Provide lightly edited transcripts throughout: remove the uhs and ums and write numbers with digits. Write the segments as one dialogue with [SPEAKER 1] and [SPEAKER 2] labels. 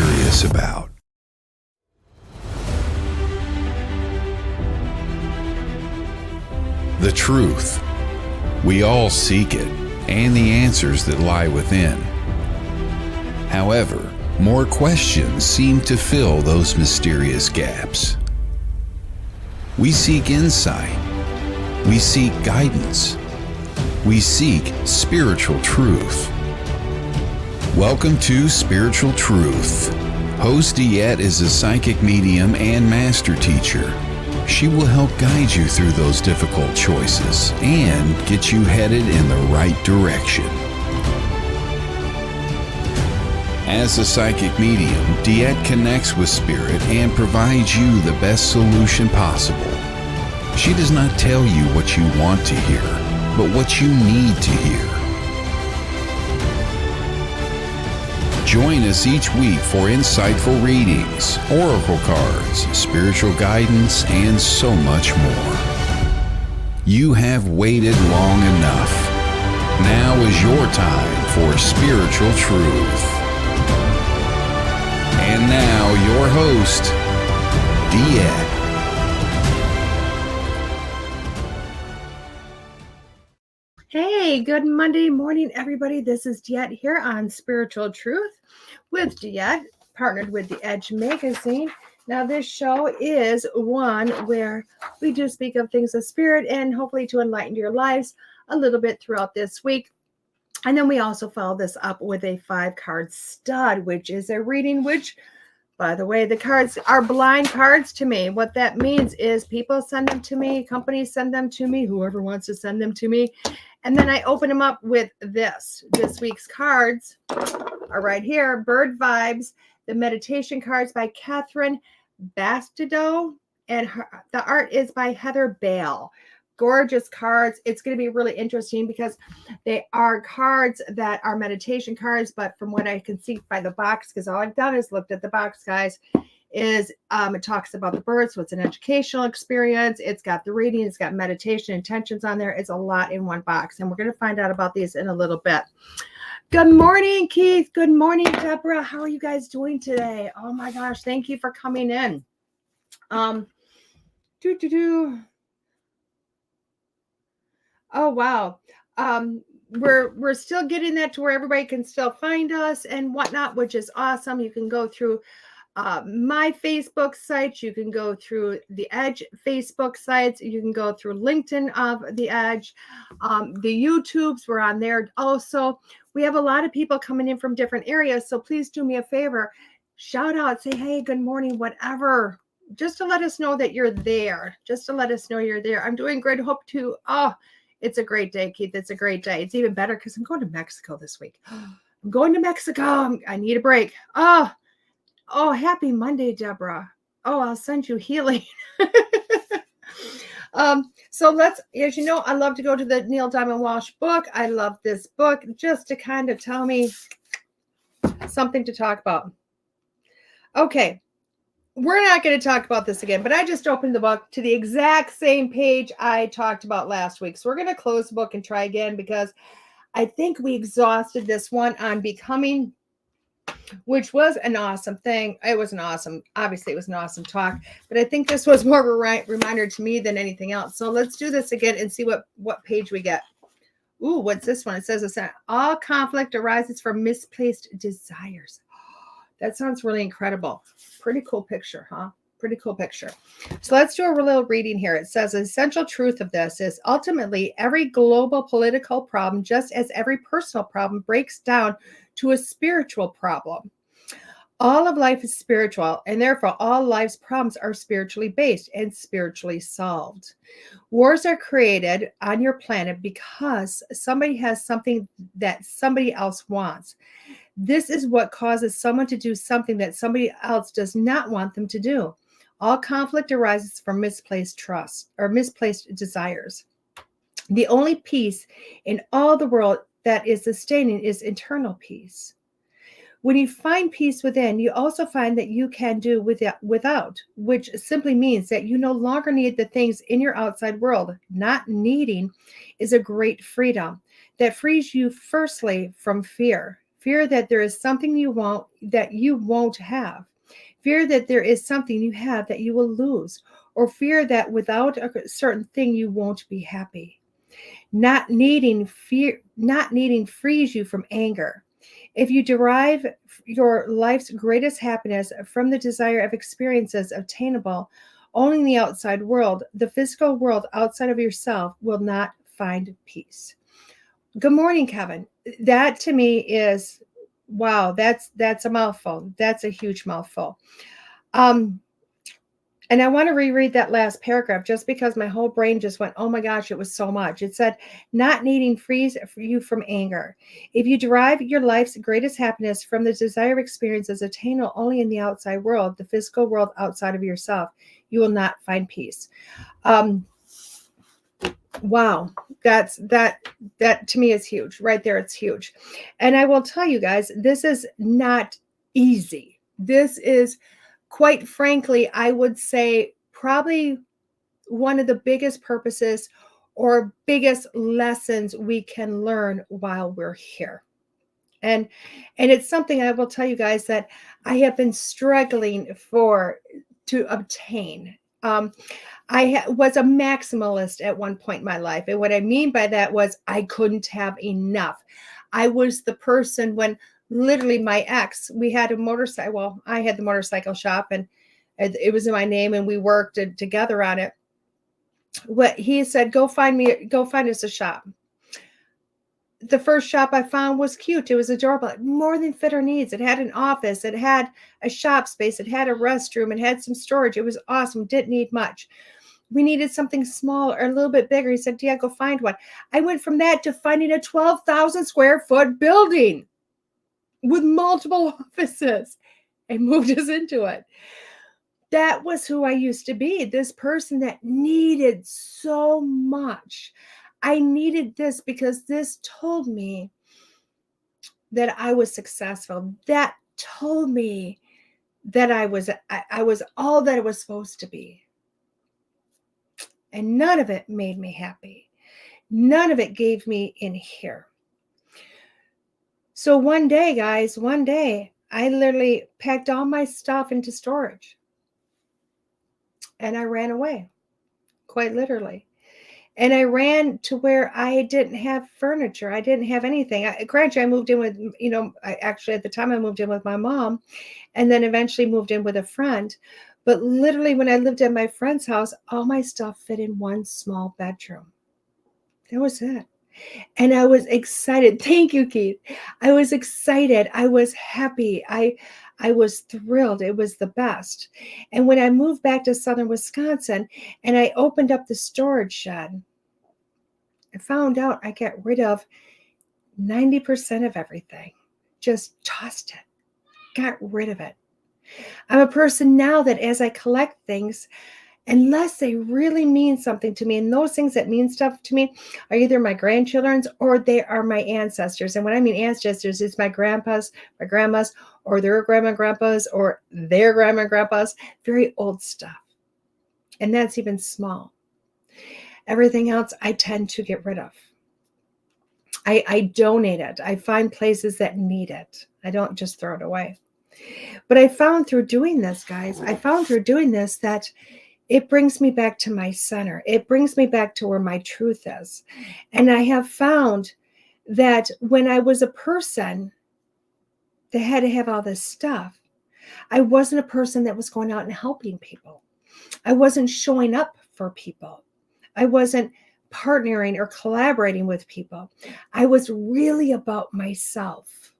[SPEAKER 1] curious about. The truth. We all seek it, and the answers that lie within. However, more questions seem to fill those mysterious gaps. We seek insight. We seek guidance. We seek spiritual truth. Welcome to Spiritual Truth. Host Diet is a psychic medium and master teacher. She will help guide you through those difficult choices and get you headed in the right direction. As a psychic medium, Diet connects with spirit and provides you the best solution possible. She does not tell you what you want to hear, but what you need to hear. Join us each week for insightful readings, oracle cards, spiritual guidance, and so much more. You have waited long enough. Now is your time for Spiritual Truth. And now, your host, Diet.
[SPEAKER 2] Hey, good Monday morning, everybody. This is Diet here on Spiritual Truth with Diet, partnered with The Edge Magazine. Now, this show is one where we do speak of things of spirit and hopefully to enlighten your lives a little bit throughout this week. And then we also follow this up with a 5-card stud, which is a reading which, by the way, the cards are blind cards to me. What that means is people send them to me, companies send them to me, whoever wants to send them to me. And then I open them up with this. This week's cards are right here. Bird Vibes, the meditation cards by Catherine Bastido, and the art is by Heather Bale. Gorgeous cards. It's going to be really interesting because they are cards that are meditation cards, but from what I can see by the box, because all I've done is looked at the box, guys, is it talks about the birds, so it's an educational experience. It's got the reading, it's got meditation intentions on there. It's a lot in one box, and we're going to find out about these in a little bit. Good morning, Keith. Good morning, Deborah. How are you guys doing today? Oh my gosh, thank you for coming in. Oh wow. We're still getting that to where everybody can still find us and whatnot, which is awesome. You can go through my Facebook sites. You can go through the Edge Facebook sites. You can go through LinkedIn of the Edge. The YouTubes, we're on there also. We have a lot of people coming in from different areas. So please do me a favor. Shout out, say, hey, good morning, whatever. Just to let us know that you're there. Just to let us know you're there. I'm doing great. Hope to, it's a great day, Keith. It's a great day. It's even better because I'm going to Mexico this week. I'm going to Mexico. I need a break. Oh, happy Monday, Deborah. Oh, I'll send you healing. So let's, as you know, I love to go to the Neil Diamond Walsh book. I love this book just to kind of tell me something to talk about. Okay. We're not going to talk about this again, but I just opened the book to the exact same page I talked about last week. So we're going to close the book and try again because I think we exhausted this one on becoming, which was an awesome thing. It was an awesome talk, but I think this was more of a reminder to me than anything else. So let's do this again and see what page we get. Ooh, what's this one? It says all conflict arises from misplaced desires. That sounds really incredible. Pretty cool picture, huh? Pretty cool picture. So let's do a little reading here. It says, the essential truth of this is ultimately every global political problem, just as every personal problem, breaks down to a spiritual problem. All of life is spiritual, and therefore all life's problems are spiritually based and spiritually solved. Wars are created on your planet because somebody has something that somebody else wants. This is what causes someone to do something that somebody else does not want them to do. All conflict arises from misplaced trust or misplaced desires. The only peace in all the world that is sustaining is internal peace. When you find peace within, you also find that you can do without, which simply means that you no longer need the things in your outside world. Not needing is a great freedom that frees you firstly from fear. Fear that there is something you want that you won't have. Fear that there is something you have that you will lose, or fear that without a certain thing you won't be happy. Not needing frees you from anger. If you derive your life's greatest happiness from the desire of experiences obtainable only in the outside world, the physical world outside of yourself will not find peace. Good morning, Kevin. That to me is wow. That's a mouthful. That's a huge mouthful. And I want to reread that last paragraph just because my whole brain just went, oh my gosh, it was so much. It said, not needing frees you from anger. If you derive your life's greatest happiness from the desire of experiences attainable only in the outside world, the physical world outside of yourself, you will not find peace. Wow, that to me is huge. Right there, it's huge. And I will tell you guys, this is not easy. This is, quite frankly, I would say probably one of the biggest purposes or biggest lessons we can learn while we're here. And it's something I will tell you guys that I have been struggling to obtain. I was a maximalist at one point in my life. And what I mean by that was I couldn't have enough. I was the person when literally my ex, we had a motorcycle. Well, I had the motorcycle shop and it was in my name and we worked together on it. What he said, go find us a shop. The first shop I found was cute. It was adorable, more than fit our needs. It had an office. It had a shop space. It had a restroom. It had some storage. It was awesome. Didn't need much. We needed something small or a little bit bigger. He said, yeah, go find one. I went from that to finding a 12,000 square foot building with multiple offices and moved us into it. That was who I used to be, this person that needed so much. I needed this because this told me that I was successful. That told me that I was all that I was supposed to be. And none of it made me happy. None of it gave me in here. So one day, guys, I literally packed all my stuff into storage. And I ran away, quite literally. And I ran to where I didn't have furniture. I didn't have anything. Granted, I moved in with, at the time I moved in with my mom and then eventually moved in with a friend. But literally when I lived at my friend's house, all my stuff fit in one small bedroom. That was it. And I was excited. Thank you, Keith. I was excited. I was happy. I was thrilled. It was the best. And when I moved back to southern Wisconsin and I opened up the storage shed, I found out I got rid of 90% of everything. Just tossed it. Got rid of it. I'm a person now that as I collect things, unless they really mean something to me, and those things that mean stuff to me are either my grandchildren's or they are my ancestors. And when I mean ancestors, it's my grandpas, my grandmas, or their grandma and grandpas, or their grandma and grandpas, very old stuff. And that's even small. Everything else I tend to get rid of. I donate it. I find places that need it. I don't just throw it away. But I found through doing this, guys, that it brings me back to my center. It brings me back to where my truth is. And I have found that when I was a person that had to have all this stuff, I wasn't a person that was going out and helping people. I wasn't showing up for people. I wasn't partnering or collaborating with people. I was really about myself.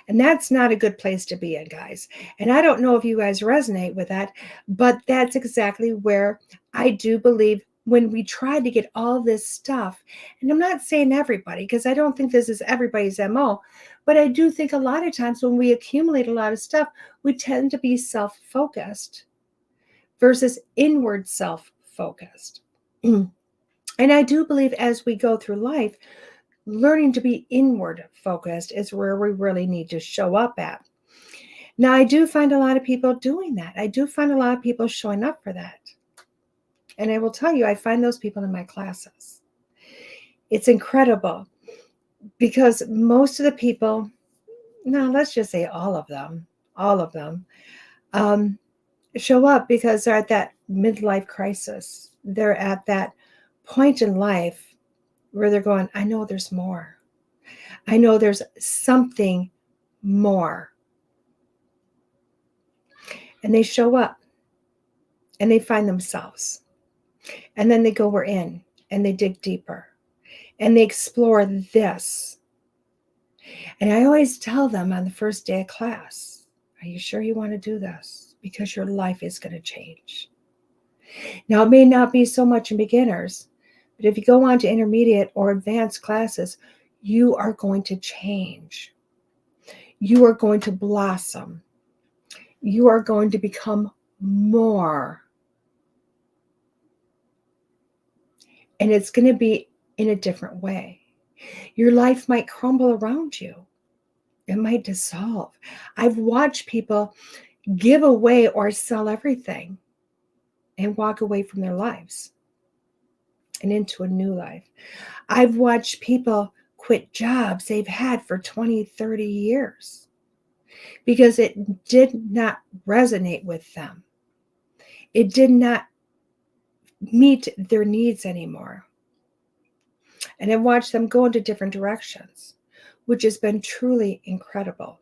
[SPEAKER 2] And that's not a good place to be in, guys. And I don't know if you guys resonate with that, but that's exactly where I do believe when we try to get all this stuff, and I'm not saying everybody, because I don't think this is everybody's MO, but I do think a lot of times when we accumulate a lot of stuff, we tend to be self-focused versus inward self-focused. And I do believe as we go through life, learning to be inward focused is where we really need to show up at. Now, I do find a lot of people doing that. I do find a lot of people showing up for that. And I will tell you, I find those people in my classes. It's incredible. Because most of the people, no, let's just say all of them, um, show up because they're at that midlife crisis. They're at that point in life where they're going, I know there's more. I know there's something more. And they show up and they find themselves. And then they go in and they dig deeper and they explore this. And I always tell them on the first day of class, are you sure you want to do this? Because your life is going to change. Now, it may not be so much in beginners, but if you go on to intermediate or advanced classes, you are going to change. You are going to blossom. You are going to become more. And it's going to be in a different way. Your life might crumble around you. It might dissolve. I've watched people give away or sell everything and walk away from their lives and into a new life. I've watched people quit jobs they've had for 20, 30 years because it did not resonate with them. It did not meet their needs anymore. And I've watched them go into different directions, which has been truly incredible.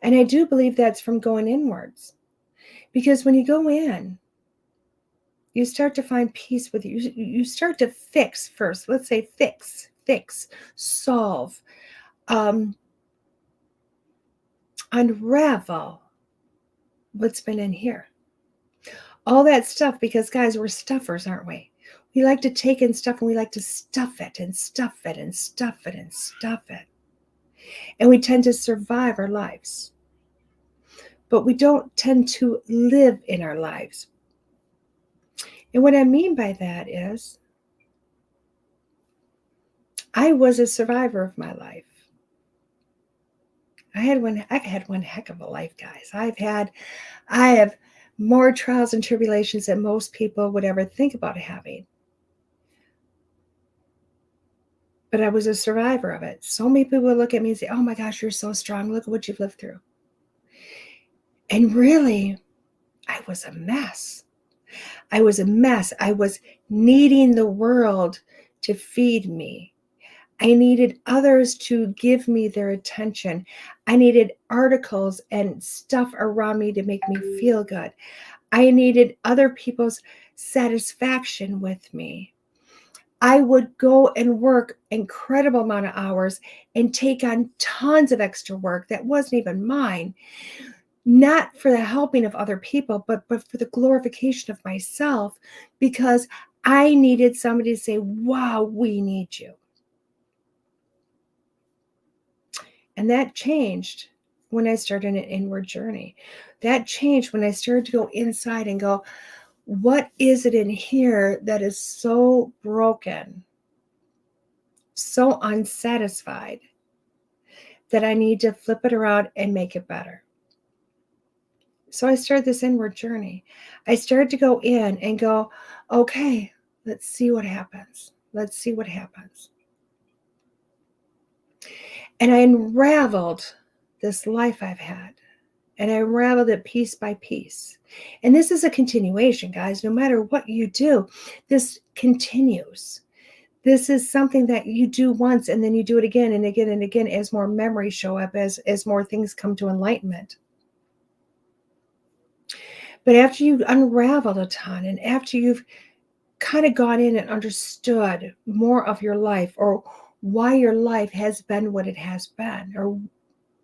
[SPEAKER 2] And I do believe that's from going inwards. Because when you go in, you start to find peace with you. You start to fix first. Let's say fix, solve, unravel what's been in here. All that stuff, because guys, we're stuffers, aren't we? We like to take in stuff and we like to stuff it and stuff it and stuff it and stuff it. And we tend to survive our lives. But we don't tend to live in our lives. And what I mean by that is, I was a survivor of my life. I've had one heck of a life, guys. I have more trials and tribulations than most people would ever think about having. But I was a survivor of it. So many people would look at me and say, oh my gosh, you're so strong. Look at what you've lived through. And really, I was a mess. I was a mess. I was needing the world to feed me. I needed others to give me their attention. I needed articles and stuff around me to make me feel good. I needed other people's satisfaction with me. I would go and work incredible amount of hours and take on tons of extra work that wasn't even mine. Not for the helping of other people, but for the glorification of myself, because I needed somebody to say, wow, we need you. And that changed when I started an inward journey. That changed when I started to go inside and go, what is it in here that is so broken, so unsatisfied, that I need to flip it around and make it better? So I started this inward journey. I started to go in and go, okay, let's see what happens. Let's see what happens. And I unraveled this life I've had. And I unraveled it piece by piece. And this is a continuation, guys. No matter what you do, this continues. This is something that you do once and then you do it again and again and again as more memories show up, as more things come to enlightenment. But after you've unraveled a ton and after you've kind of gone in and understood more of your life, or why your life has been what it has been, or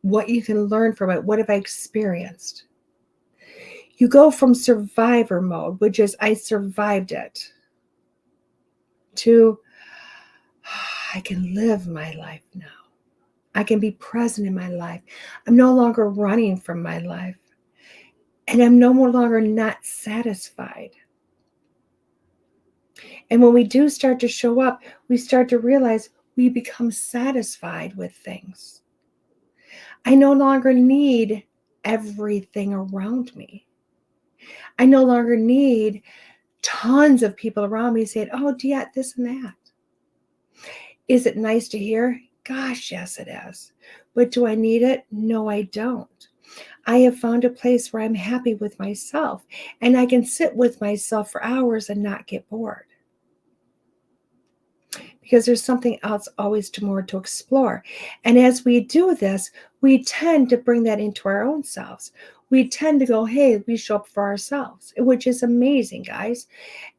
[SPEAKER 2] what you can learn from it, what have I experienced? You go from survivor mode, which is I survived it, to I can live my life now. I can be present in my life. I'm no longer running from my life. And I'm no longer not satisfied. And when we do start to show up, we start to realize we become satisfied with things. I no longer need everything around me. I no longer need tons of people around me saying, oh, Diet, this and that. Is it nice to hear? Gosh, yes, it is. But do I need it? No, I don't. I have found a place where I'm happy with myself and I can sit with myself for hours and not get bored. Because there's something else always more to explore. And as we do this, we tend to bring that into our own selves. We tend to go, hey, we show up for ourselves, which is amazing, guys.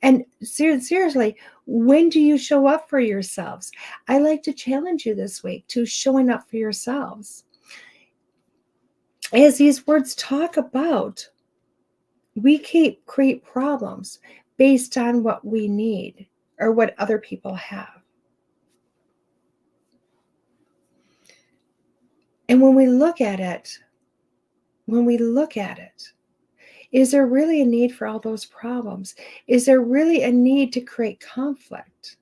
[SPEAKER 2] And seriously, when do you show up for yourselves? I like to challenge you this week to showing up for yourselves. As these words talk about, we create problems based on what we need or what other people have. And when we look at it, is there really a need for all those problems? Is there really a need to create conflict?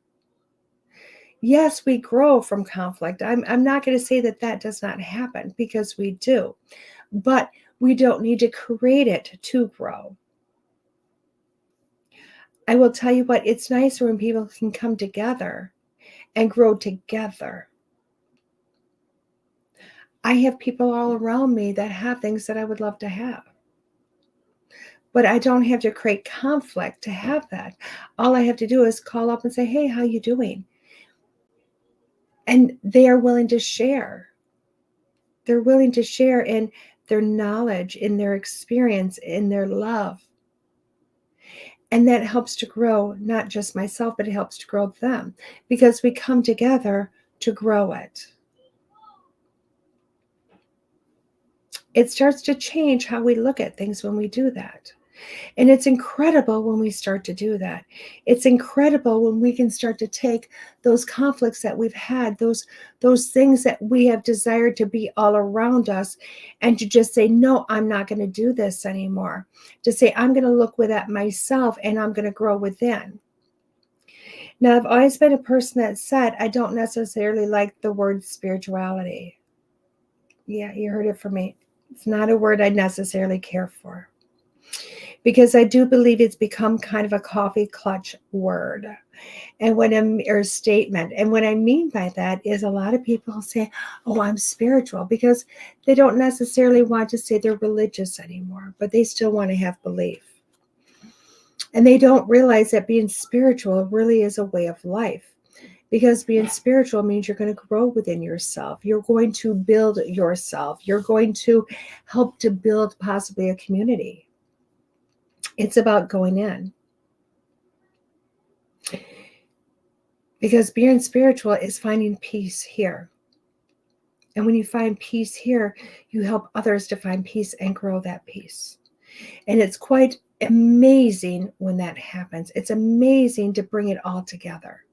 [SPEAKER 2] Yes, we grow from conflict. I'm not going to say that that does not happen, because we do. But we don't need to create it to grow. I will tell you what, it's nicer when people can come together and grow together. I have people all around me that have things that I would love to have. But I don't have to create conflict to have that. All I have to do is call up and say, hey, how you doing? And they are willing to share. They're willing to share in their knowledge, in their experience, in their love. And that helps to grow not just myself, but it helps to grow them, because we come together to grow it. It starts to change how we look at things when we do that. And it's incredible when we start to do that. It's incredible when we can start to take those conflicts that we've had, those things that we have desired to be all around us, and to just say, no, I'm not going to do this anymore. To say, I'm going to look at myself and I'm going to grow within. Now, I've always been a person that said, I don't necessarily like the word spirituality. Yeah, you heard it from me. It's not a word I necessarily care for, because I do believe it's become kind of a coffee clutch word or statement. And what I mean by that is a lot of people say, oh, I'm spiritual, because they don't necessarily want to say they're religious anymore, but they still want to have belief. And they don't realize that being spiritual really is a way of life. Because being spiritual means you're going to grow within yourself. You're going to build yourself. You're going to help to build possibly a community. It's about going in. Because being spiritual is finding peace here. And when you find peace here, you help others to find peace and grow that peace. And it's quite amazing when that happens. It's amazing to bring it all together.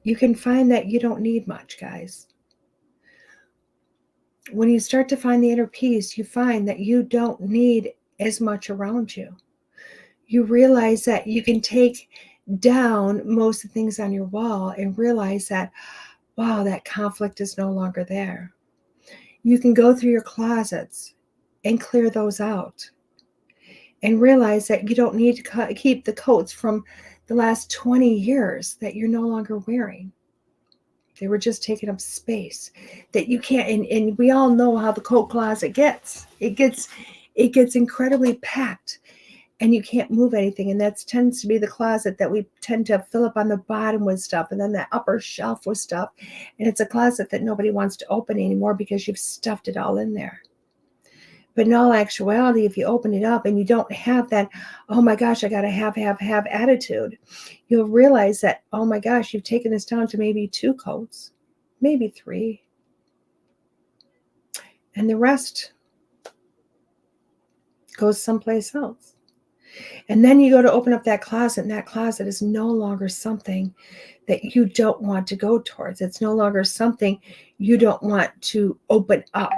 [SPEAKER 2] You can find that you don't need much, guys. When you start to find the inner peace, you find that you don't need as much around you. You realize that you can take down most of the things on your wall and realize that, wow, that conflict is no longer there. You can go through your closets and clear those out and realize that you don't need to keep the coats from the last 20 years that you're no longer wearing. They were just taking up space that you can't, and we all know how the coat closet gets. It gets incredibly packed, and you can't move anything. And that tends to be the closet that we tend to fill up on the bottom with stuff, and then the upper shelf with stuff. And it's a closet that nobody wants to open anymore because you've stuffed it all in there. But in all actuality, if you open it up and you don't have that, oh my gosh, I got to have attitude, you'll realize that, oh my gosh, you've taken this down to maybe 2 coats, maybe 3. And the rest goes someplace else. And then you go to open up that closet, and that closet is no longer something that you don't want to go towards. It's no longer something you don't want to open up,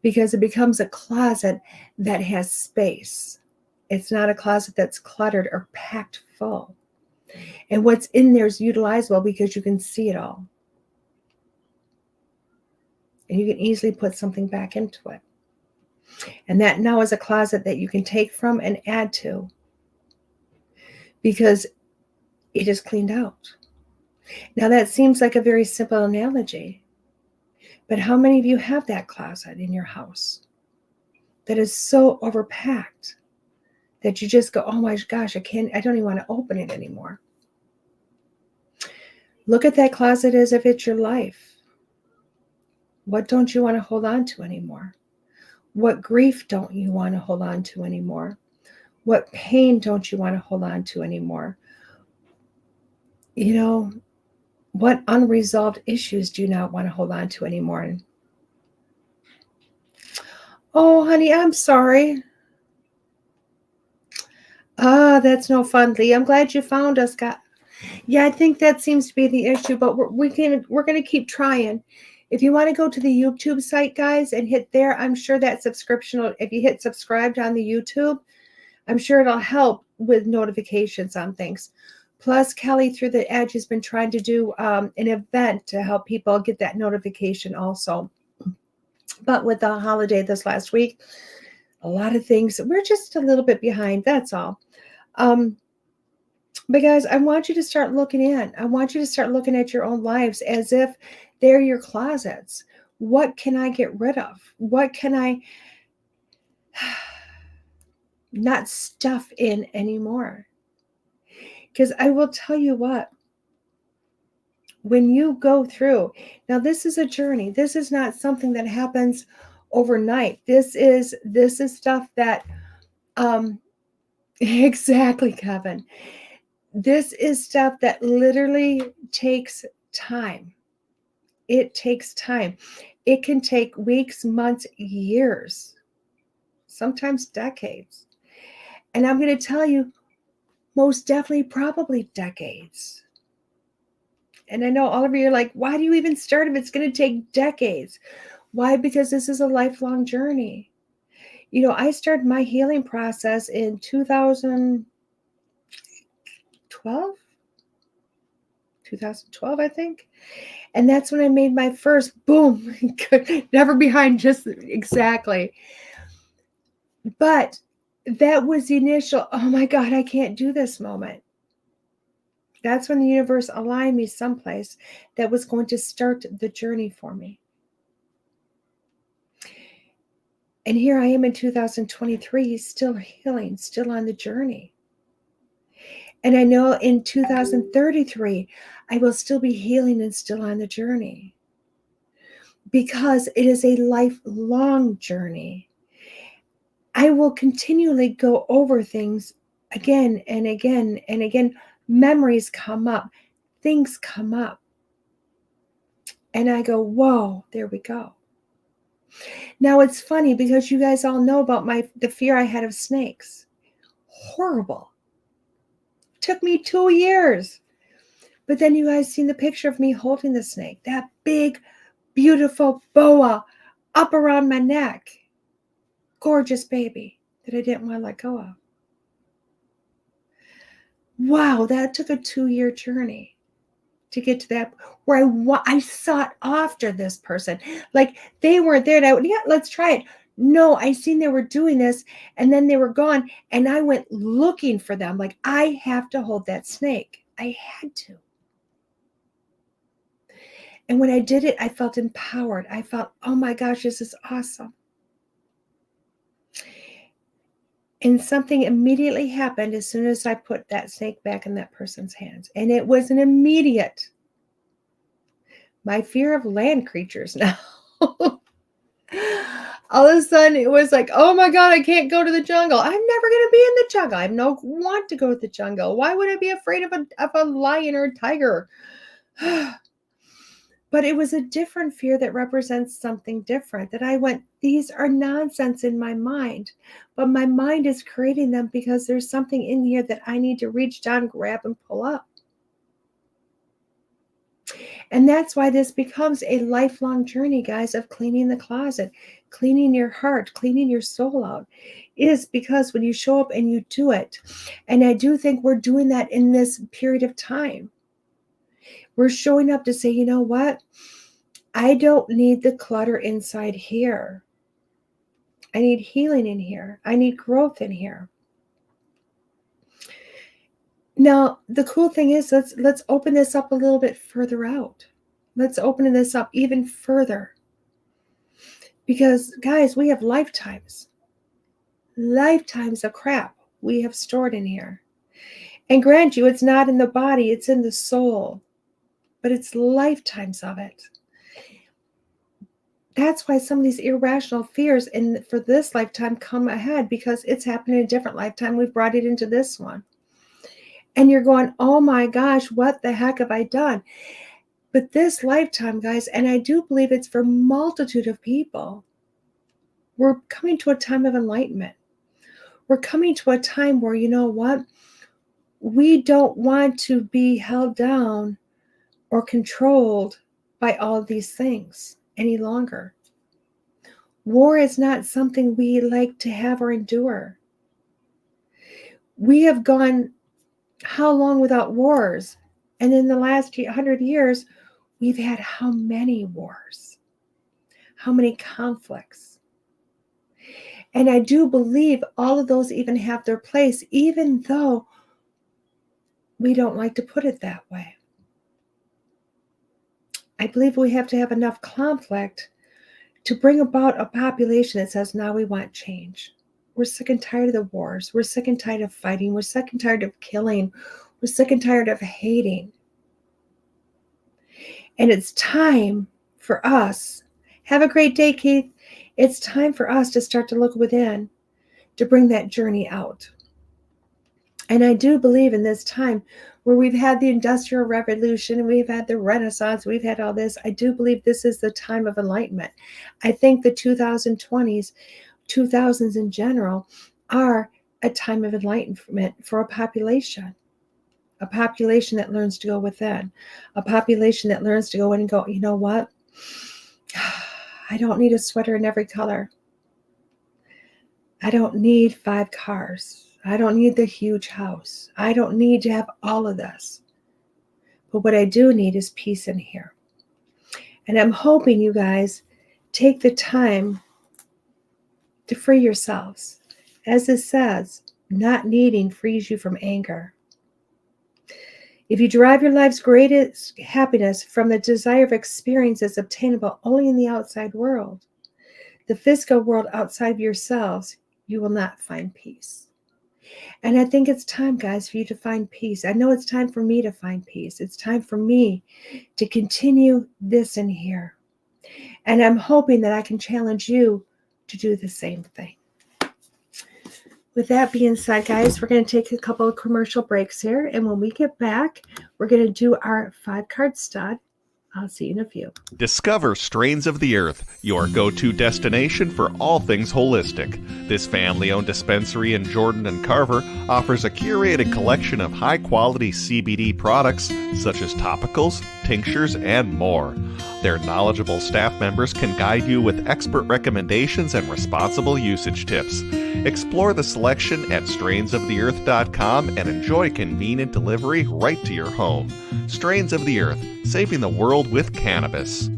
[SPEAKER 2] because it becomes a closet that has space. It's not a closet that's cluttered or packed full. And what's in there is utilizable because you can see it all. And you can easily put something back into it. And that now is a closet that you can take from and add to. because it is cleaned out. Now, that seems like a very simple analogy, but how many of you have that closet in your house that is so overpacked that you just go, oh my gosh, I don't even want to open it anymore? Look at that closet as if it's your life. What don't you want to hold on to anymore? What grief don't you want to hold on to anymore? What pain don't you want to hold on to anymore? You know, what unresolved issues do you not want to hold on to anymore? Oh, honey, I'm sorry. That's no fun, Lee. I'm glad you found us, God. Yeah, I think that seems to be the issue, but we're going to keep trying. If you want to go to the YouTube site, guys, and hit there, I'm sure that subscription, if you hit subscribed on the YouTube, I'm sure it'll help with notifications on things. Plus, Kelly Through the Edge has been trying to do an event to help people get that notification also. But with the holiday this last week, a lot of things, we're just a little bit behind. That's all. But guys, I want you to start looking in. I want you to start looking at your own lives as if they're your closets. What can I get rid of? What can I not stuff in anymore? Because I will tell you what, when you go through, now this is a journey. This is not something that happens overnight. This is stuff that, exactly, Kevin. This is stuff that literally takes time. It takes time. It can take weeks, months, years, sometimes decades. And I'm going to tell you, most definitely, probably decades. And I know all of you are like, why do you even start if it's going to take decades? Why? Because this is a lifelong journey. You know, I started my healing process in 2012, I think. And that's when I made my first, boom, never behind, just exactly. But that was the initial, oh my God, I can't do this moment. That's when the universe aligned me someplace that was going to start the journey for me. And here I am in 2023, still healing, still on the journey. And I know in 2033, I will still be healing and still on the journey. Because it is a lifelong journey. I will continually go over things again and again and again. Memories come up, things come up. And I go, whoa, there we go. Now it's funny because you guys all know about the fear I had of snakes. Horrible. Took me 2 years. But then you guys seen the picture of me holding the snake, that big, beautiful boa up around my neck. Gorgeous baby that I didn't want to let go of. Wow, that took a 2-year journey to get to that where I sought after this person. Like they weren't there. And yeah, let's try it. No, I seen they were doing this and then they were gone. And I went looking for them. Like I have to hold that snake. I had to. And when I did it, I felt empowered. I felt, oh my gosh, this is awesome. And something immediately happened as soon as I put that snake back in that person's hands. And it was an immediate. My fear of land creatures now. All of a sudden, it was like, oh my God, I can't go to the jungle. I'm never going to be in the jungle. I don't want to go to the jungle. Why would I be afraid of a lion or a tiger? But it was a different fear that represents something different, that I went, these are nonsense in my mind, but my mind is creating them because there's something in here that I need to reach down, grab, and pull up. And that's why this becomes a lifelong journey, guys, of cleaning the closet, cleaning your heart, cleaning your soul out. It is because when you show up and you do it, and I do think we're doing that in this period of time. We're showing up to say, you know what? I don't need the clutter inside here. I need healing in here. I need growth in here. Now, the cool thing is, let's open this up a little bit further out. Let's open this up even further. Because, guys, we have lifetimes of crap we have stored in here. And grant you, it's not in the body, it's in the soul. But it's lifetimes of it. That's why some of these irrational fears for this lifetime come ahead, because it's happened in a different lifetime. We've brought it into this one. And you're going, oh my gosh, what the heck have I done? But this lifetime, guys, and I do believe it's for a multitude of people, we're coming to a time of enlightenment. We're coming to a time where, you know what? We don't want to be held down or controlled by all of these things any longer. War is not something we like to have or endure. We have gone how long without wars? And in the last 100 years, we've had how many wars? How many conflicts? And I do believe all of those even have their place, even though we don't like to put it that way. I believe we have to have enough conflict to bring about a population that says, now we want change. We're sick and tired of the wars. We're sick and tired of fighting. We're sick and tired of killing. We're sick and tired of hating. And it's time for us. Have a great day, Keith. It's time for us to start to look within, to bring that journey out. And I do believe in this time where we've had the Industrial Revolution and we've had the Renaissance, we've had all this. I do believe this is the time of enlightenment. I think the 2020s, 2000s in general, are a time of enlightenment for a population that learns to go within, a population that learns to go in and go, you know what? I don't need a sweater in every color. I don't need 5 cars. I don't need the huge house. I don't need to have all of this. But what I do need is peace in here. And I'm hoping you guys take the time to free yourselves. As it says, not needing frees you from anger. If you derive your life's greatest happiness from the desire of experiences obtainable only in the outside world, the physical world outside of yourselves, you will not find peace. And I think it's time, guys, for you to find peace. I know it's time for me to find peace. It's time for me to continue this in here. And I'm hoping that I can challenge you to do the same thing. With that being said, guys, we're going to take a couple of commercial breaks here. And when we get back, we're going to do our 5-card stud. I'll see you in a few.
[SPEAKER 3] Discover Strains of the Earth, your go-to destination for all things holistic. This family-owned dispensary in Jordan and Carver offers a curated collection of high-quality CBD products such as topicals, tinctures, and more. Their knowledgeable staff members can guide you with expert recommendations and responsible usage tips. Explore the selection at strainsoftheearth.com and enjoy convenient delivery right to your home. Strains of the Earth, saving the world with cannabis.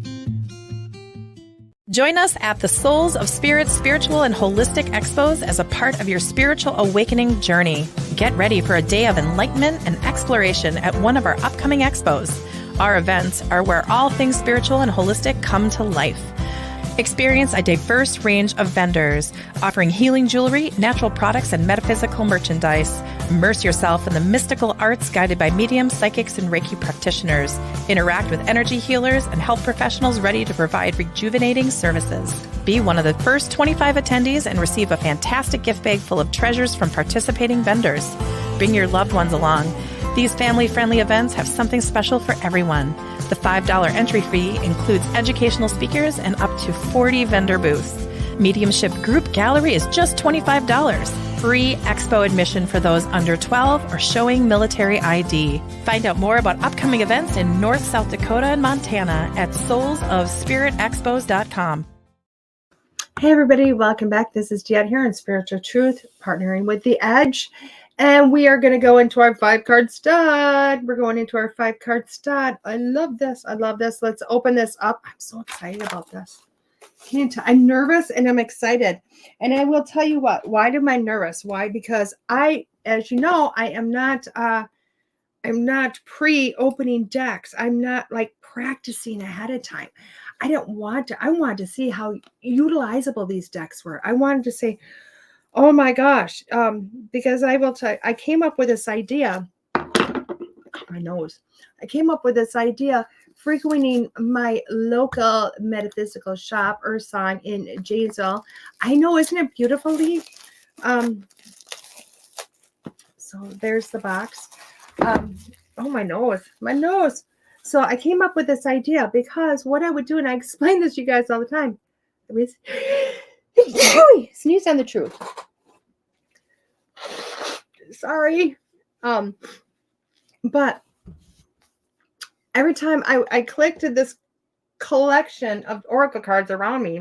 [SPEAKER 4] Join us at the Souls of Spirit Spiritual and Holistic Expos as a part of your spiritual awakening journey. Get ready for a day of enlightenment and exploration at one of our upcoming expos. Our events are where all things spiritual and holistic come to life. Experience a diverse range of vendors offering healing jewelry, natural products, and metaphysical merchandise. Immerse yourself in the mystical arts guided by mediums, psychics, and Reiki practitioners. Interact with energy healers and health professionals ready to provide rejuvenating services. Be one of the first 25 attendees and receive a fantastic gift bag full of treasures from participating vendors. Bring your loved ones along. These family-friendly events have something special for everyone. The $5 entry fee includes educational speakers and up to 40 vendor booths. Mediumship group gallery is just $25. Free expo admission for those under 12 or showing military ID. Find out more about upcoming events in North, South Dakota, and Montana at soulsofspiritexpos.com.
[SPEAKER 2] Hey everybody, welcome back. This is Jet here in Spiritual Truth, partnering with The Edge. And we are going to go into our 5-card stud. We're going into our 5-card stud. I love this. I love this. Let's open this up. I'm so excited about this. I'm nervous and I'm excited. And I will tell you what. Why am I nervous? Why? Because as you know, I am not pre-opening decks. I'm not like practicing ahead of time. I don't want to. I wanted to see how utilizable these decks were. I wanted to say, oh my gosh, because I will tell you, I came up with this idea. My nose. I came up with this idea frequenting my local metaphysical shop, Ursong, in Janesville. I know, isn't it beautiful, Lee? So there's the box. Oh, my nose. So I came up with this idea because what I would do, and I explain this to you guys all the time. Sneeze on the truth. Sorry. But every time I clicked to this collection of oracle cards around me,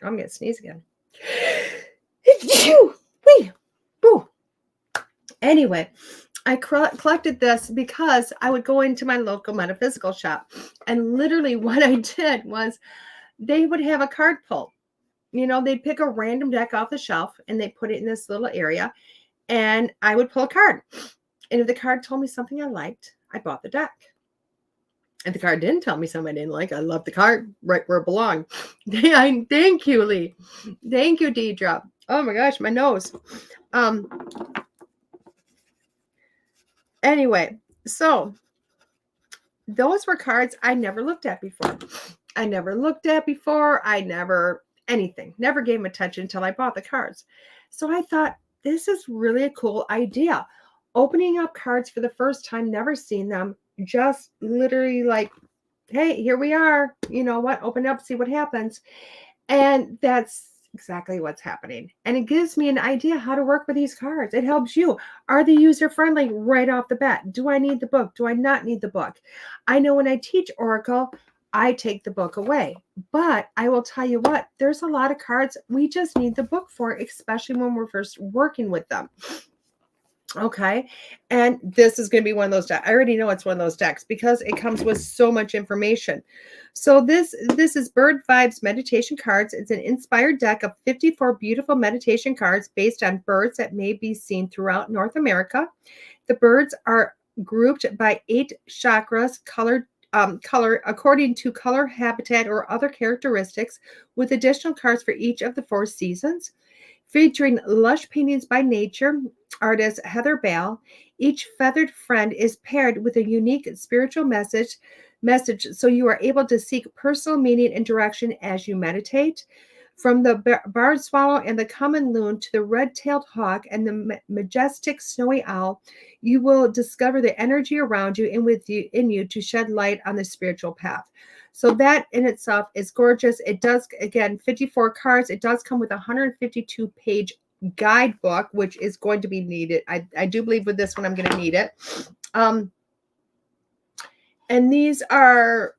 [SPEAKER 2] I'm going to sneeze again. Anyway, I collected this because I would go into my local metaphysical shop. And literally what I did was they would have a card pull. You know, they'd pick a random deck off the shelf and they put it in this little area. And I would pull a card. And if the card told me something I liked, I bought the deck. If the card didn't tell me something I didn't like, I love the card right where it belonged. Thank you, Lee. Thank you, Deidre. Oh my gosh, my nose. Anyway, so those were cards I never looked at before. Anything. Never gave them attention until I bought the cards. So I thought, this is really a cool idea. Opening up cards for the first time, never seen them, just literally like, hey, here we are. You know what? Open up, see what happens. And that's exactly what's happening. And it gives me an idea how to work with these cards. It helps you. Are they user-friendly right off the bat? Do I need the book? Do I not need the book? I know when I teach Oracle, I take the book away. But I will tell you what, there's a lot of cards we just need the book for, especially when we're first working with them. Okay. And this is going to be one of those decks. I already know it's one of those decks because it comes with so much information. So this is Bird Vibes meditation cards. It's an inspired deck of 54 beautiful meditation cards based on birds that may be seen throughout North America. The birds are grouped by 8 chakras, color according to color, habitat, or other characteristics, with additional cards for each of the 4 seasons. Featuring lush paintings by nature artist Heather Bell, each feathered friend is paired with a unique spiritual message, so you are able to seek personal meaning and direction as you meditate. From the barred swallow and the common loon to the red-tailed hawk and the majestic snowy owl, you will discover the energy around you and in you to shed light on the spiritual path. So that in itself is gorgeous. It does, again, 54 cards. It does come with a 152-page guidebook, which is going to be needed. I do believe with this one, I'm going to need it. And these are,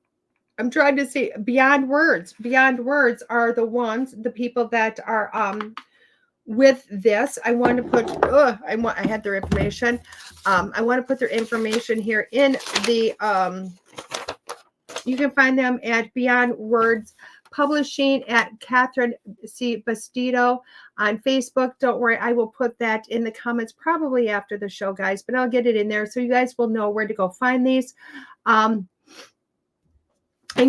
[SPEAKER 2] I'm trying to say, beyond words. Beyond words are the people that are with this. I want to put, I had their information. I want to put their information here in the, you can find them at Beyond Words Publishing at Catherine C. Bastido on Facebook. Don't worry, I will put that in the comments probably after the show, guys, but I'll get it in there so you guys will know where to go find these and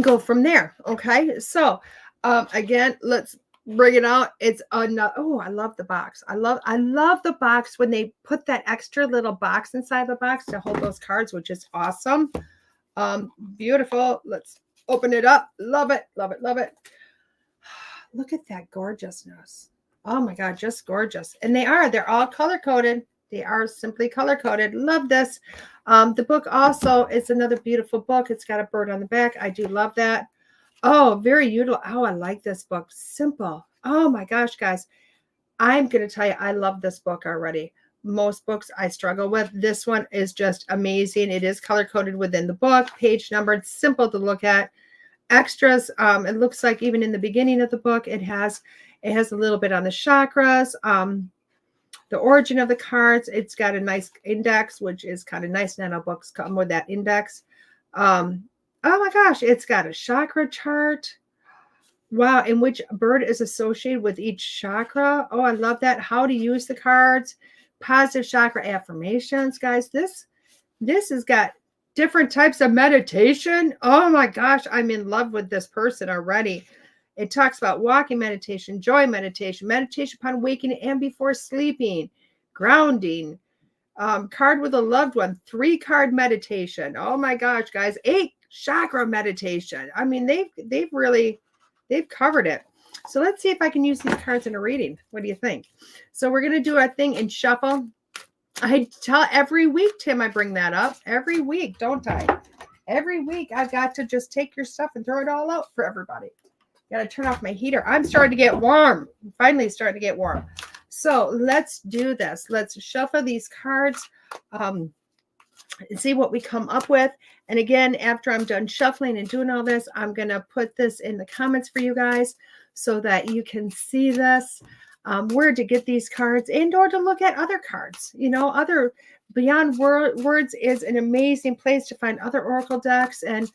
[SPEAKER 2] go from there. Okay, so again, let's bring it out. It's another, oh, I love the box. I love the box when they put that extra little box inside the box to hold those cards, which is awesome. Beautiful. Let's open it up. Love it. Love it. Love it. Look at that gorgeousness. Oh my God, just gorgeous. And they're all color coded. They are simply color coded. Love this. The book also is another beautiful book. It's got a bird on the back. I do love that. Oh, very util. Oh, I like this book. Simple. Oh my gosh, guys. I'm going to tell you, I love this book already. Most books I struggle with. This one is just amazing. It is color coded within the book, page numbered, simple to look at. Extras. It looks like even in the beginning of the book, it has a little bit on the chakras, the origin of the cards. It's got a nice index, which is kind of nice. Nano books come with that index. Oh my gosh, it's got a chakra chart. Wow, and which bird is associated with each chakra. Oh, I love that. How to use the cards. Positive chakra affirmations, guys. This This has got different types of meditation. Oh my gosh, I'm in love with this person already. It talks about walking meditation, joy meditation, meditation upon waking and before sleeping, grounding, card with a loved one, 3-card meditation. Oh my gosh, guys, 8 chakra meditation. I mean, they've covered it. So let's see if I can use these cards in a reading. What do you think? So we're going to do our thing and shuffle. I tell every week, Tim, I bring that up every week, don't I? Every week I've got to just take your stuff and throw it all out for everybody. Got to turn off my heater. I'm starting to get warm. Finally starting to get warm. So let's do this. Let's shuffle these cards and see what we come up with. And again, after I'm done shuffling and doing all this, I'm going to put this in the comments for you guys so that you can see this, where to get these cards and or to look at other cards. You know, other Beyond Words is an amazing place to find other oracle decks and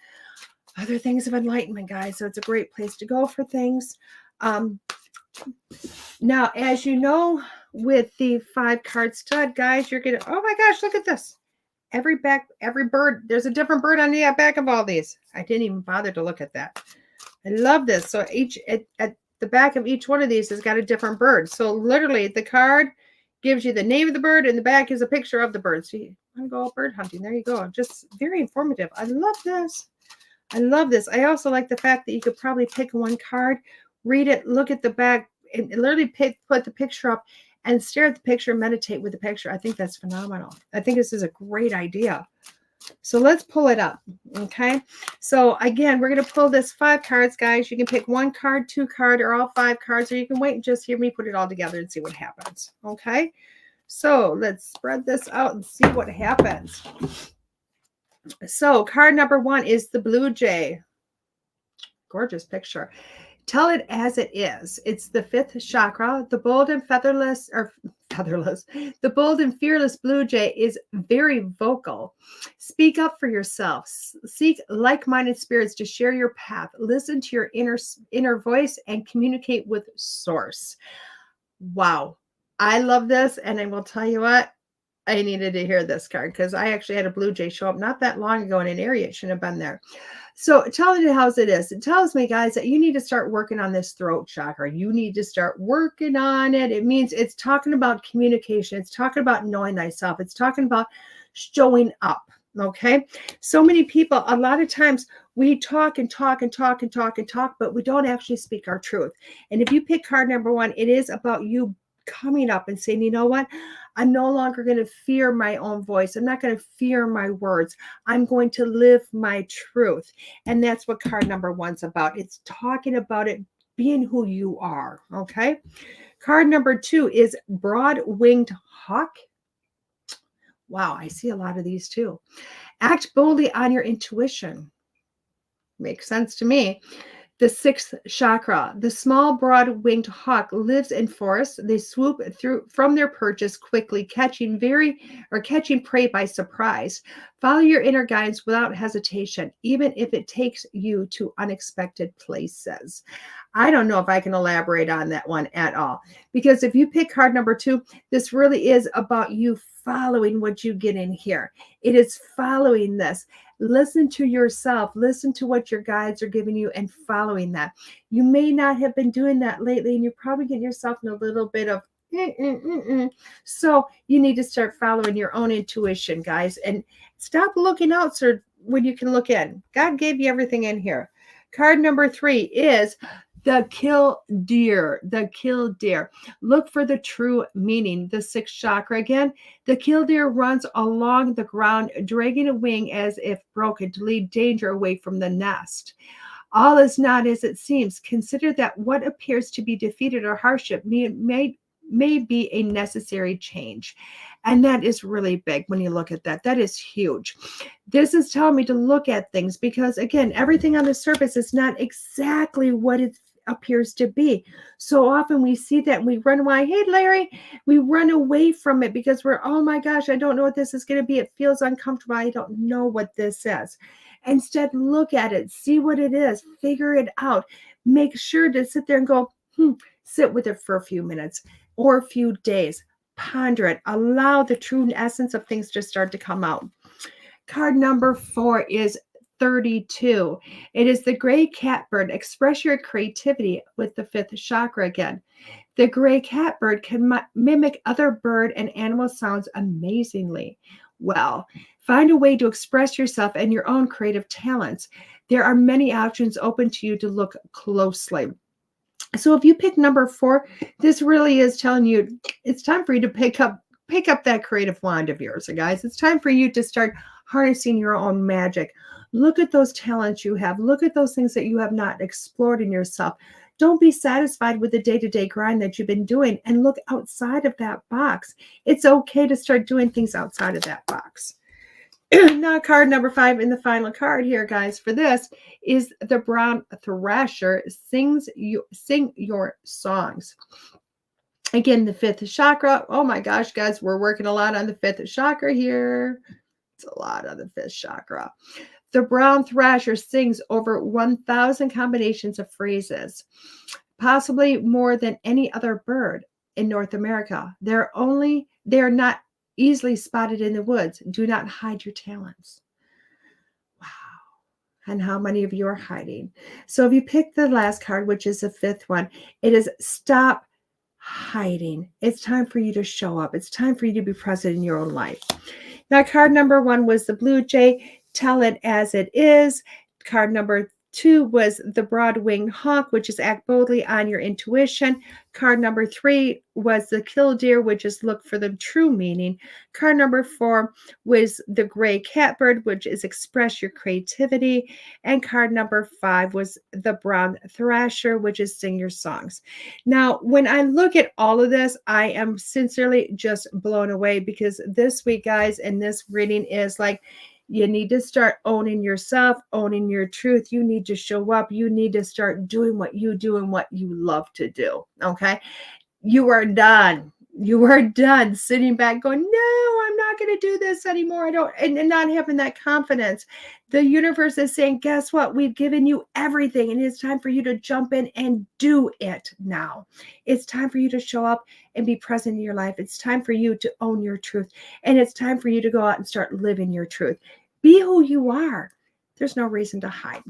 [SPEAKER 2] other things of enlightenment, guys. So it's a great place to go for things. Now, as you know, with the 5-card stud, guys, you're going to, oh my gosh, look at this. Every bird, there's a different bird on the back of all these. I didn't even bother to look at that. I love this. So at the back of each one of these has got a different bird. So literally the card gives you the name of the bird and the back is a picture of the bird. So you want to go out bird hunting. There you go. Just very informative. I love this. I love this. I also like the fact that you could probably pick one card, read it, look at the back, and literally put the picture up and stare at the picture, meditate with the picture. I think that's phenomenal. I think this is a great idea. So let's pull it up, okay? So again, we're going to pull this 5 cards, guys. You can pick 1 card, 2 card, or all 5 cards, or you can wait and just hear me put it all together and see what happens, okay? So let's spread this out and see what happens. So card number 1 is the Blue Jay. Gorgeous picture. Tell it as it is. It's the 5th chakra. The bold and the bold and fearless Blue Jay is very vocal. Speak up for yourself. Seek like-minded spirits to share your path. Listen to your inner voice and communicate with source. Wow. I love this. And I will tell you what, I needed to hear this card because I actually had a Blue Jay show up not that long ago in an area. It shouldn't have been there. So telling you how it is. It tells me, guys, that you need to start working on this throat chakra. You need to start working on it. It means it's talking about communication. It's talking about knowing thyself. It's talking about showing up. Okay. So many people, a lot of times we talk and talk and talk and talk and talk, but we don't actually speak our truth. And if you pick card number 1, it is about you coming up and saying, you know what? I'm no longer going to fear my own voice. I'm not going to fear my words. I'm going to live my truth. And that's what card number 1's about. It's talking about it, being who you are. Okay. Card number 2 is Broad-Winged Hawk. Wow. I see a lot of these too. Act boldly on your intuition. Makes sense to me. The 6th chakra. The small broad-winged hawk lives in forests. They swoop through from their perches quickly, catching prey by surprise. Follow your inner guidance without hesitation, even if it takes you to unexpected places. I don't know if I can elaborate on that one at all, because if you pick card number 2, this really is about you following what you get in here. It is following this. Listen to yourself. Listen to what your guides are giving you and following that. You may not have been doing that lately, and you're probably getting yourself in a little bit of So you need to start following your own intuition, guys, and stop looking out when you can look in. God gave you everything in here. Card number 3 is the killdeer. The killdeer. Look for the true meaning. The 6th chakra again. The killdeer runs along the ground, dragging a wing as if broken to lead danger away from the nest. All is not as it seems. Consider that what appears to be defeated or hardship may be a necessary change. And that is really big when you look at that. That is huge. This is telling me to look at things because, again, everything on the surface is not exactly what it appears to be. So often we see that and we run away. Hey, Larry, we run away from it because we're, oh my gosh, I don't know what this is going to be. It feels uncomfortable. I don't know what this is. Instead, look at it, see what it is, figure it out. Make sure to sit there and go, sit with it for a few minutes or a few days. Ponder it. Allow the true essence of things to start to come out. Card number 4 is 32. It is the gray catbird. Express your creativity with the 5th chakra again. The gray catbird can mimic other bird and animal sounds amazingly well. Find a way to express yourself and your own creative talents. There are many options open to you to look closely. So if you pick number 4, this really is telling you it's time for you to pick up that creative wand of yours, guys. It's time for you to start harnessing your own magic. Look at those talents you have. Look at those things that you have not explored in yourself. Don't be satisfied with the day-to-day grind that you've been doing, and look outside of that box. It's okay to start doing things outside of that box. Now, card number 5 and the final card here, guys, for this is the brown thrasher. Sing your songs. Again, the 5th chakra. Oh my gosh, guys, we're working a lot on the 5th chakra here. It's a lot on the 5th chakra. The brown thrasher sings over 1,000 combinations of phrases, possibly more than any other bird in North America. They're not easily spotted in the woods. Do not hide your talents. Wow. And how many of you are hiding? So if you pick the last card, which is the 5th one, it is stop hiding. It's time for you to show up. It's time for you to be present in your own life. Now, card number 1 was the blue jay. Tell it as it is. Card number 2 was the broad-winged hawk, which is act boldly on your intuition. Card number 3 was the killdeer, which is look for the true meaning. Card number 4 was the gray catbird, which is express your creativity. And card number 5 was the brown thrasher, which is sing your songs. Now, when I look at all of this, I am sincerely just blown away, because this week, guys, and this reading is like, you need to start owning yourself, owning your truth. You need to show up. You need to start doing what you do and what you love to do. Okay. You are done. You are done sitting back going, no, I'm not going to do this anymore. I don't, and not having that confidence. The universe is saying, guess what? We've given you everything, and it's time for you to jump in and do it now. It's time for you to show up and be present in your life. It's time for you to own your truth, and it's time for you to go out and start living your truth. Be who you are. There's no reason to hide.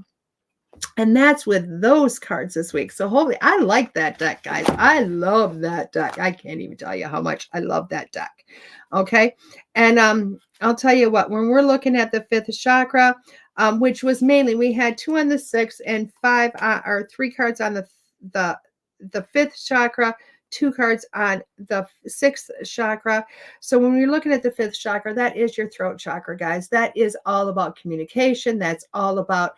[SPEAKER 2] And that's with those cards this week. So hopefully, I like that deck, guys. I love that deck. I can't even tell you how much I love that deck. Okay. And I'll tell you what, when we're looking at the 5th chakra, which was mainly, we had 2 on the 6th and 5 or 3 cards on the 5th chakra, 2 cards on the 6th chakra. So when you're looking at the 5th chakra, that is your throat chakra, guys. That is all about communication. That's all about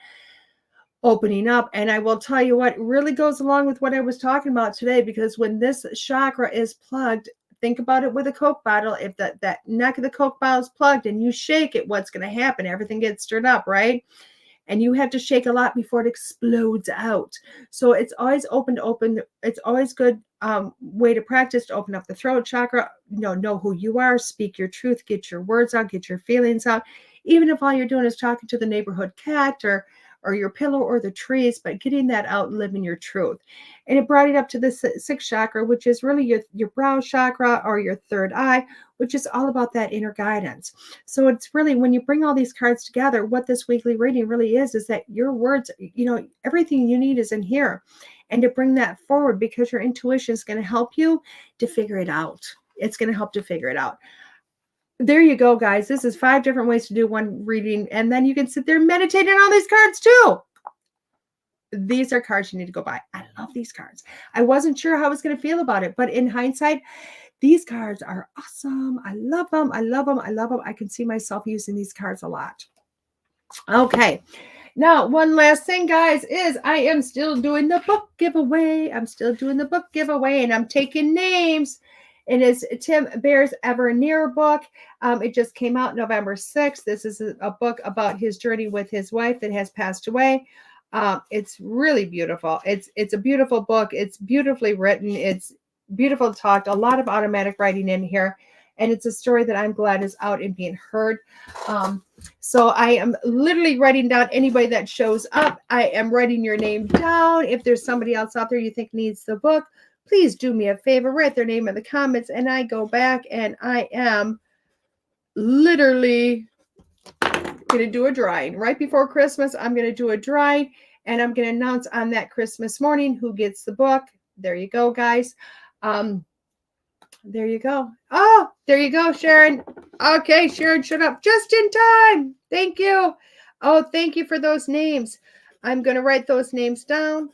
[SPEAKER 2] opening up. And I will tell you what really goes along with what I was talking about today, because when this chakra is plugged, think about it with a Coke bottle. If that neck of the Coke bottle is plugged and you shake it, what's going to happen? Everything gets stirred up, right? And you have to shake a lot before it explodes out. So it's always open. It's always good way to practice to open up the throat chakra. Know who you are, speak your truth, get your words out, get your feelings out. Even if all you're doing is talking to the neighborhood cat or your pillow or the trees, but getting that out and living your truth. And it brought it up to the 6th chakra, which is really your brow chakra or your third eye, which is all about that inner guidance. So it's really, when you bring all these cards together, what this weekly reading really is that your words, everything you need is in here. And to bring that forward, because your intuition is going to help you to figure it out. It's going to help to figure it out. There you go, guys. This is 5 different ways to do one reading. And then you can sit there and meditate on all these cards too. These are cards you need to go buy. I love these cards. I wasn't sure how I was going to feel about it, but in hindsight, these cards are awesome. I love them. I love them. I love them. I can see myself using these cards a lot. Okay. Now, one last thing, guys, is I am still doing the book giveaway. I'm still doing the book giveaway, and I'm taking names. It is Tim Bear's Ever Near book. It just came out November 6th. This is a book about his journey with his wife that has passed away. It's really beautiful. It's a beautiful book. It's beautifully written. It's beautiful talked. A lot of automatic writing in here. And it's a story that I'm glad is out and being heard. So I am literally writing down anybody that shows up. I am writing your name down. If there's somebody else out there you think needs the book, please do me a favor, write their name in the comments, and I go back and I am literally going to do a drawing. Right before Christmas, I'm going to do a drawing, and I'm going to announce on that Christmas morning who gets the book. There you go, guys. There you go. Oh, there you go, Sharon. Okay, Sharon showed up just in time. Thank you. Oh, thank you for those names. I'm going to write those names down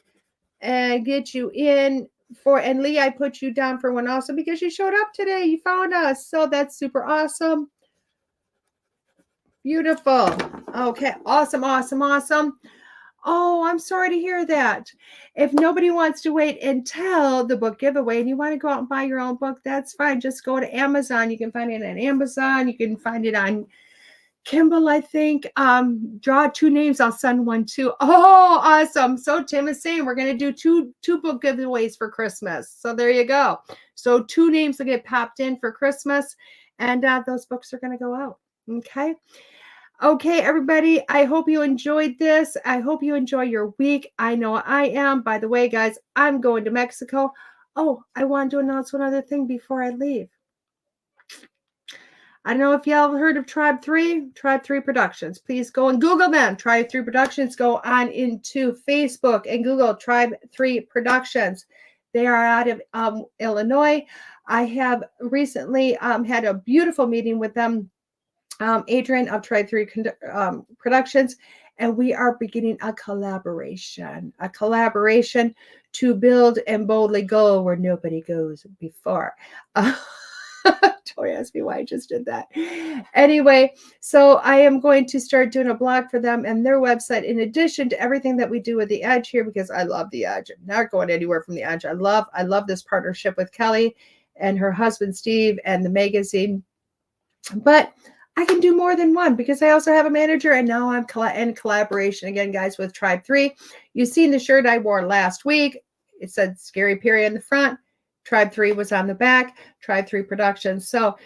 [SPEAKER 2] and get you in for, and Lee, I put you down for one also because you showed up today. You found us. So that's super awesome. Beautiful. Okay. Awesome. Awesome. Awesome. Oh, I'm sorry to hear that. If nobody wants to wait until the book giveaway and you want to go out and buy your own book, that's fine. Just go to Amazon. You can find it on Amazon. You can find it on Kindle, I think. Draw 2 names. I'll send one too. Oh, awesome. So Tim is saying we're going to do two book giveaways for Christmas. So there you go. So 2 names will get popped in for Christmas, and those books are going to go out. Okay. Okay, everybody, I hope you enjoyed this. I hope you enjoy your week. I know I am. By the way, guys, I'm going to Mexico. Oh, I wanted to announce one other thing before I leave. I don't know if y'all have heard of Tribe 3 Productions. Please go and Google them. Tribe 3 Productions. Go on into Facebook and Google Tribe 3 Productions. They are out of Illinois. I have recently had a beautiful meeting with them. Adrian of Tribe 3 Productions, and we are beginning a collaboration to build and boldly go where nobody goes before. Don't ask me why I just did that. Anyway, so I am going to start doing a blog for them and their website, in addition to everything that we do with The Edge here, because I love The Edge. I'm not going anywhere from The Edge. I love this partnership with Kelly and her husband, Steve, and the magazine. But I can do more than one because I also have a manager, and now I'm in collaboration again, guys, with Tribe 3. You've seen the shirt I wore last week. It said Scary Perry on the front. Tribe 3 was on the back. Tribe 3 Productions. So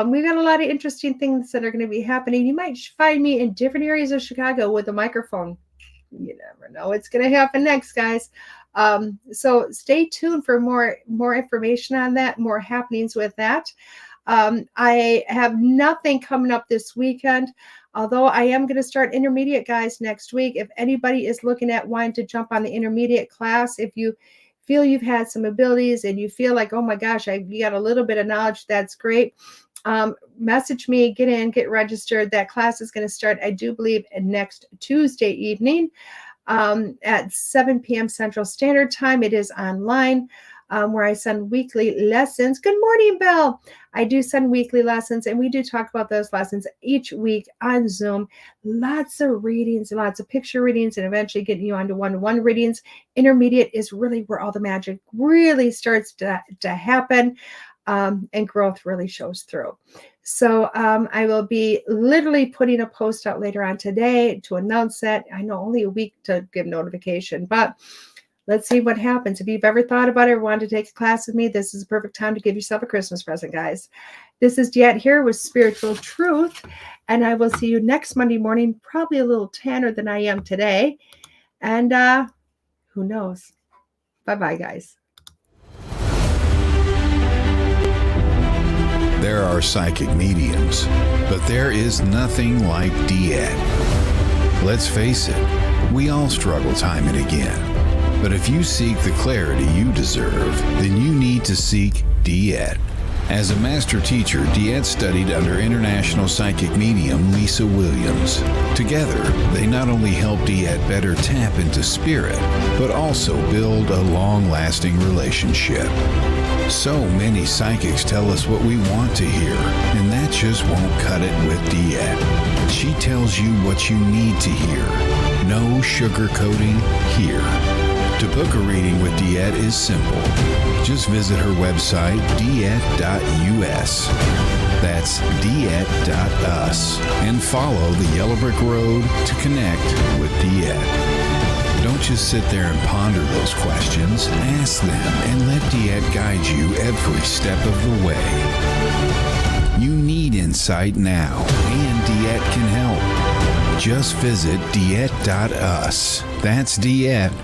[SPEAKER 2] we've got a lot of interesting things that are going to be happening. You might find me in different areas of Chicago with a microphone. You never know what's going to happen next, guys. So stay tuned for more information on that, more happenings with that. I have nothing coming up this weekend, although I am going to start intermediate, guys, next week. If anybody is looking at wanting to jump on the intermediate class, if you feel you've had some abilities and you feel like, oh my gosh, you got a little bit of knowledge, that's great. Message me, get in, get registered. That class is going to start, I do believe, next Tuesday evening at 7 p.m. Central Standard Time. It is online. Where I send weekly lessons. Good morning, Belle. I do send weekly lessons, and we do talk about those lessons each week on Zoom. Lots of readings, lots of picture readings, and eventually getting you onto one-to-one readings. Intermediate is really where all the magic really starts to happen, and growth really shows through. So I will be literally putting a post out later on today to announce that. I know only a week to give notification, but let's see what happens. If you've ever thought about it or wanted to take a class with me, this is a perfect time to give yourself a Christmas present, guys. This is DeEtte here with Spiritual Truth, and I will see you next Monday morning, probably a little tanner than I am today. And who knows? Bye-bye, guys.
[SPEAKER 1] There are psychic mediums, but there is nothing like DeEtte. Let's face it, we all struggle time and again. But if you seek the clarity you deserve, then you need to seek DeEtte. As a master teacher, DeEtte studied under international psychic medium Lisa Williams. Together, they not only help DeEtte better tap into spirit, but also build a long-lasting relationship. So many psychics tell us what we want to hear, and that just won't cut it with DeEtte. She tells you what you need to hear. No sugarcoating here. To book a reading with DeEtte is simple. Just visit her website, deette.us. That's deette.us. And follow the Yellow Brick Road to connect with DeEtte. Don't just sit there and ponder those questions. Ask them and let DeEtte guide you every step of the way. You need insight now, and DeEtte can help. Just visit deette.us. That's deette.us.